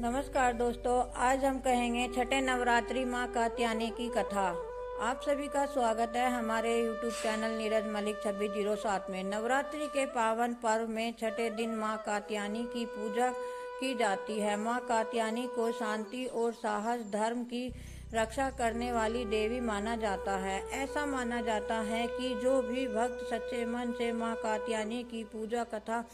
नमस्कार दोस्तों, आज हम कहेंगे छठे नवरात्रि माँ कात्यायनी की कथा। आप सभी का स्वागत है हमारे YouTube चैनल नीरज मलिक 2607 में। नवरात्रि के पावन पर्व में छठे दिन माँ कात्यायनी की पूजा की जाती है। माँ कात्यायनी को शांति और साहस, धर्म की रक्षा करने वाली देवी माना जाता है। ऐसा माना जाता है कि जो भी भक्त सच्चे मन से माँ कात्यायनी की पूजा कथा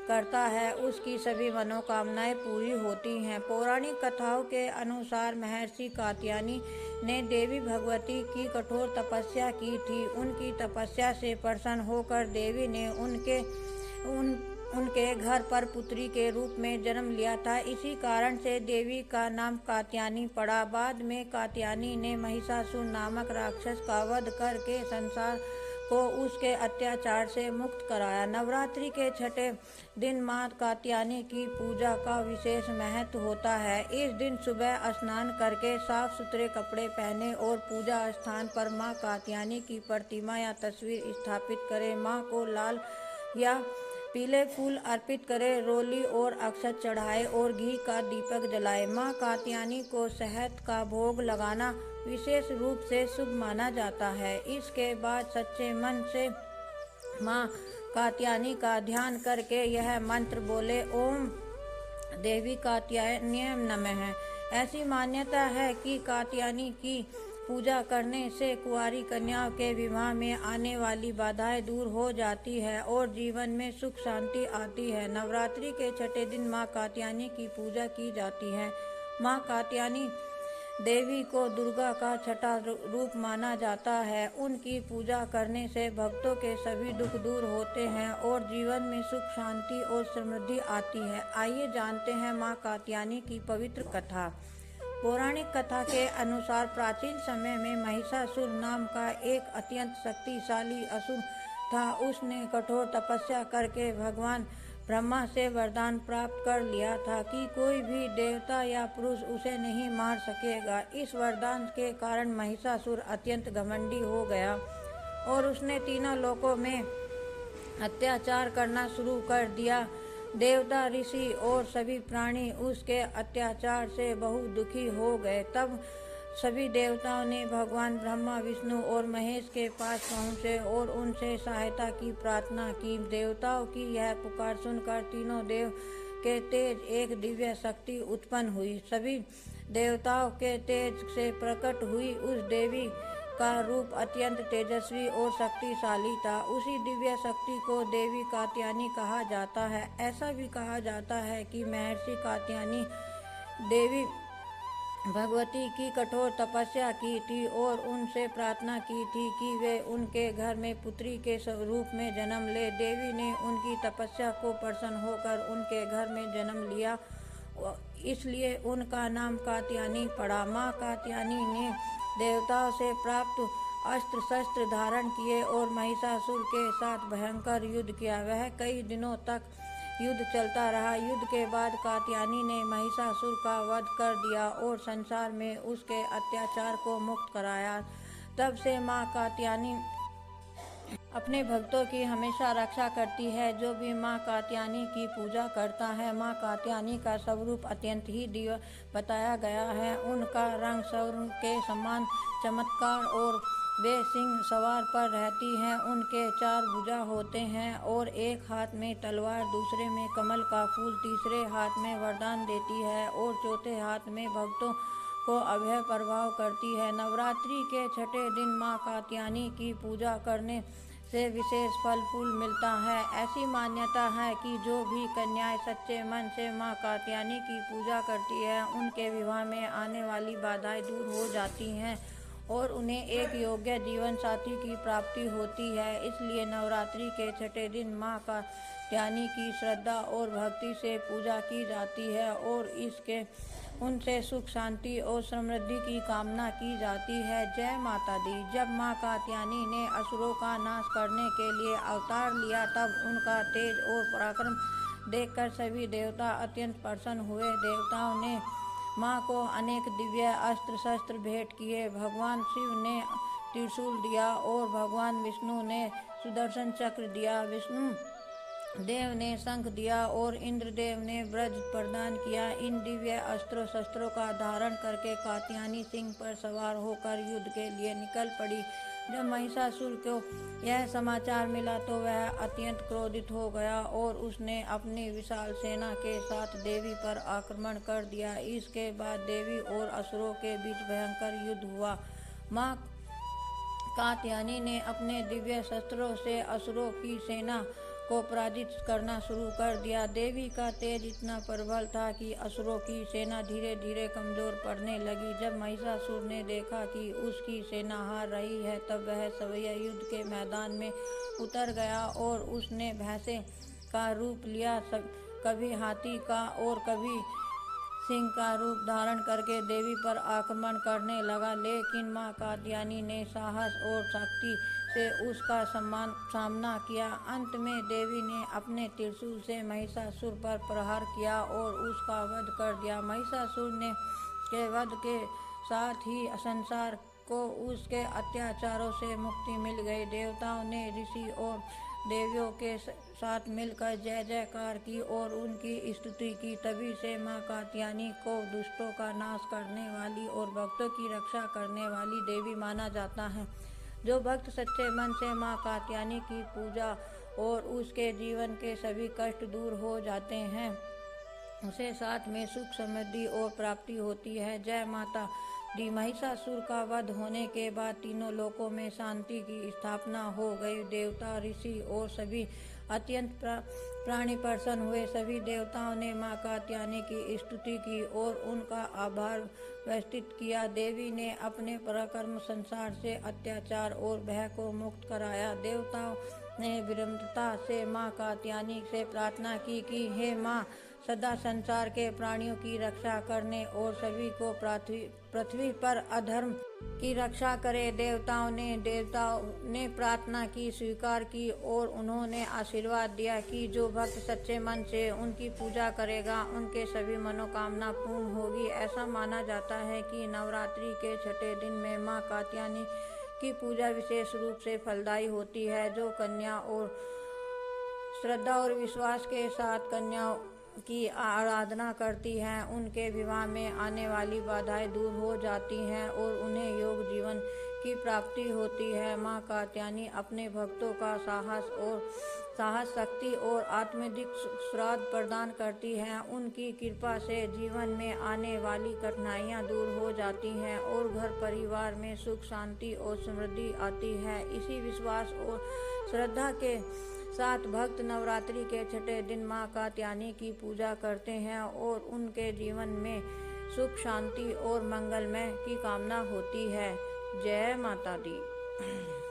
करता है उसकी सभी मनोकामनाएं पूरी होती हैं। पौराणिक कथाओं के अनुसार महर्षि कात्यायनी ने देवी भगवती की कठोर तपस्या की थी। उनकी तपस्या से प्रसन्न होकर देवी ने उनके घर पर पुत्री के रूप में जन्म लिया था। इसी कारण से देवी का नाम कात्यायनी पड़ा। बाद में कात्यायनी ने महिषासुर नामक राक्षस का वध करके संसार को उसके अत्याचार से मुक्त कराया। नवरात्रि के छठे दिन माँ कात्यायनी की पूजा का विशेष महत्व होता है। इस दिन सुबह स्नान करके साफ सुथरे कपड़े पहने और पूजा स्थान पर माँ कात्यायनी की प्रतिमा या तस्वीर स्थापित करें। माँ को लाल या पीले फूल अर्पित करें, रोली और अक्षत चढ़ाए और घी का दीपक जलाए। माँ कात्यायनी को शहद का भोग लगाना विशेष रूप से शुभ माना जाता है। इसके बाद सच्चे मन से माँ कात्यायनी का ध्यान करके यह मंत्र बोले, ओम देवी कात्यायनी नमः। ऐसी मान्यता है कि कात्यायनी की पूजा करने से कुंवारी कन्याओं के विवाह में आने वाली बाधाएं दूर हो जाती है और जीवन में सुख शांति आती है। नवरात्रि के छठे दिन माँ कात्यायनी की पूजा की जाती है। माँ कात्यायनी देवी को दुर्गा का छठा रूप माना जाता है। उनकी पूजा करने से भक्तों के सभी दुख दूर होते हैं और जीवन में सुख शांति और समृद्धि आती है। आइए जानते हैं माँ कात्यायनी की पवित्र कथा। पौराणिक कथा के अनुसार प्राचीन समय में महिषासुर नाम का एक अत्यंत शक्तिशाली असुर था। उसने कठोर तपस्या करके भगवान ब्रह्मा से वरदान प्राप्त कर लिया था कि कोई भी देवता या पुरुष उसे नहीं मार सकेगा। इस वरदान के कारण महिषासुर अत्यंत घमंडी हो गया और उसने तीनों लोकों में अत्याचार करना शुरू कर दिया। देवता, ऋषि और सभी प्राणी उसके अत्याचार से बहुत दुखी हो गए। तब सभी देवताओं ने भगवान ब्रह्मा, विष्णु और महेश के पास पहुँचे और उनसे सहायता की प्रार्थना की। देवताओं की यह पुकार सुनकर तीनों देव के तेज एक दिव्य शक्ति उत्पन्न हुई। सभी देवताओं के तेज से प्रकट हुई उस देवी का रूप अत्यंत तेजस्वी और शक्तिशाली था। उसी दिव्य शक्ति को देवी कात्यायनी कहा जाता है। ऐसा भी कहा जाता है कि महर्षि कात्यायनी देवी भगवती की कठोर तपस्या की थी और उनसे प्रार्थना की थी कि वे उनके घर में पुत्री के रूप में जन्म ले। देवी ने उनकी तपस्या को प्रसन्न होकर उनके घर में जन्म लिया, इसलिए उनका नाम कात्यायनी पड़ा। माँ कात्यायनी ने देवताओं से प्राप्त अस्त्र शस्त्र धारण किए और महिषासुर के साथ भयंकर युद्ध किया। वह कई दिनों तक युद्ध चलता रहा। युद्ध के बाद कात्यायनी ने महिषासुर का वध कर दिया और संसार में उसके अत्याचार को मुक्त कराया। तब से माँ कात्यायनी अपने भक्तों की हमेशा रक्षा करती है। जो भी माँ कात्यायनी की पूजा करता है, माँ कात्यायनी का स्वरूप अत्यंत ही दिव्य बताया गया है। उनका रंग स्वर्ण के समान चमत्कार और वे सिंह सवार पर रहती हैं। उनके 4 भुजा होते हैं और एक हाथ में तलवार, दूसरे में कमल का फूल, तीसरे हाथ में वरदान देती है और चौथे हाथ में भक्तों को अभय प्रभाव करती है। नवरात्रि के छठे दिन माँ कात्यायनी की पूजा करने से विशेष फल फूल मिलता है। ऐसी मान्यता है कि जो भी कन्याएं सच्चे मन से माँ कात्यायनी की पूजा करती है, उनके विवाह में आने वाली बाधाएं दूर हो जाती हैं और उन्हें एक योग्य जीवन साथी की प्राप्ति होती है। इसलिए नवरात्रि के छठे दिन माँ कात्यायनी की श्रद्धा और भक्ति से पूजा की जाती है और उनसे सुख शांति और समृद्धि की कामना की जाती है। जय माता दी। जब माँ कात्यायनी ने असुरों का नाश करने के लिए अवतार लिया, तब उनका तेज और पराक्रम देखकर सभी देवता अत्यंत प्रसन्न हुए। देवताओं ने माँ को अनेक दिव्य अस्त्र शस्त्र भेंट किए। भगवान शिव ने त्रिशूल दिया और भगवान विष्णु ने सुदर्शन चक्र दिया। विष्णु देव ने शंख दिया और इंद्रदेव ने वज्र प्रदान किया। इन दिव्य अस्त्रों शस्त्रों का धारण करके कात्यायनी सिंह पर सवार होकर युद्ध के लिए निकल पड़ी। जब महिषासुर को यह समाचार मिला तो वह अत्यंत क्रोधित हो गया और उसने अपनी विशाल सेना के साथ देवी पर आक्रमण कर दिया। इसके बाद देवी और असुरों के बीच भयंकर युद्ध हुआ। माँ कात्यायनी ने अपने दिव्य शस्त्रों से असुरों की सेना को पराजित करना शुरू कर दिया। देवी का तेज इतना प्रबल था कि असुरों की सेना धीरे धीरे कमजोर पड़ने लगी। जब महिषासुर ने देखा कि उसकी सेना हार रही है तब वह सवैया युद्ध के मैदान में उतर गया और उसने भैंसे का रूप लिया, कभी हाथी का और कभी सिंह का रूप धारण करके देवी पर आक्रमण करने लगा। लेकिन माँ कात्यायनी ने साहस और शक्ति से उसका सामना किया। अंत में देवी ने अपने त्रिशूल से महिषासुर पर प्रहार किया और उसका वध कर दिया। महिषासुर ने के वध के साथ ही संसार को उसके अत्याचारों से मुक्ति मिल गई। देवताओं ने ऋषि और देवियों के साथ मिलकर जय जयकार की और उनकी स्तुति की। तभी से माँ कात्यायनी को दुष्टों का नाश करने वाली और भक्तों की रक्षा करने वाली देवी माना जाता है। जो भक्त सच्चे मन से माँ कात्यायनी की पूजा और उसके जीवन के सभी कष्ट दूर हो जाते हैं, उसे साथ में सुख समृद्धि और प्राप्ति होती है। जय माता दी। महिषासुर का वध होने के बाद तीनों लोकों में शांति की स्थापना हो गई। देवता, ऋषि और सभी अत्यंत प्राणी प्रसन्न हुए। सभी देवताओं ने माँ कात्यायनी की स्तुति की और उनका आभार व्यक्त किया। देवी ने अपने पराक्रम संसार से अत्याचार और भय को मुक्त कराया। देवताओं ने विनम्रता से माँ कात्यायनी से प्रार्थना की कि हे माँ, सदा संसार के प्राणियों की रक्षा करने और सभी को पृथ्वी पर अधर्म की रक्षा करे। देवताओं ने प्रार्थना की स्वीकार की और उन्होंने आशीर्वाद दिया कि जो भक्त सच्चे मन से उनकी पूजा करेगा उनके सभी मनोकामना पूर्ण होगी। ऐसा माना जाता है कि नवरात्रि के छठे दिन में माँ कात्यायनी की पूजा विशेष रूप से फलदायी होती है। जो कन्या और श्रद्धा और विश्वास के साथ कन्या की आराधना करती हैं उनके विवाह में आने वाली बाधाएं दूर हो जाती हैं और उन्हें योग जीवन की प्राप्ति होती है। माँ कात्यायनी अपने भक्तों का साहस, शक्ति और आत्मिक श्राद्ध प्रदान करती हैं। उनकी कृपा से जीवन में आने वाली कठिनाइयाँ दूर हो जाती हैं और घर परिवार में सुख शांति और समृद्धि आती है। इसी विश्वास और श्रद्धा के साथ भक्त नवरात्रि के छठे दिन माँ कात्यायनी की पूजा करते हैं और उनके जीवन में सुख शांति और मंगलमय की कामना होती है। जय माता दी।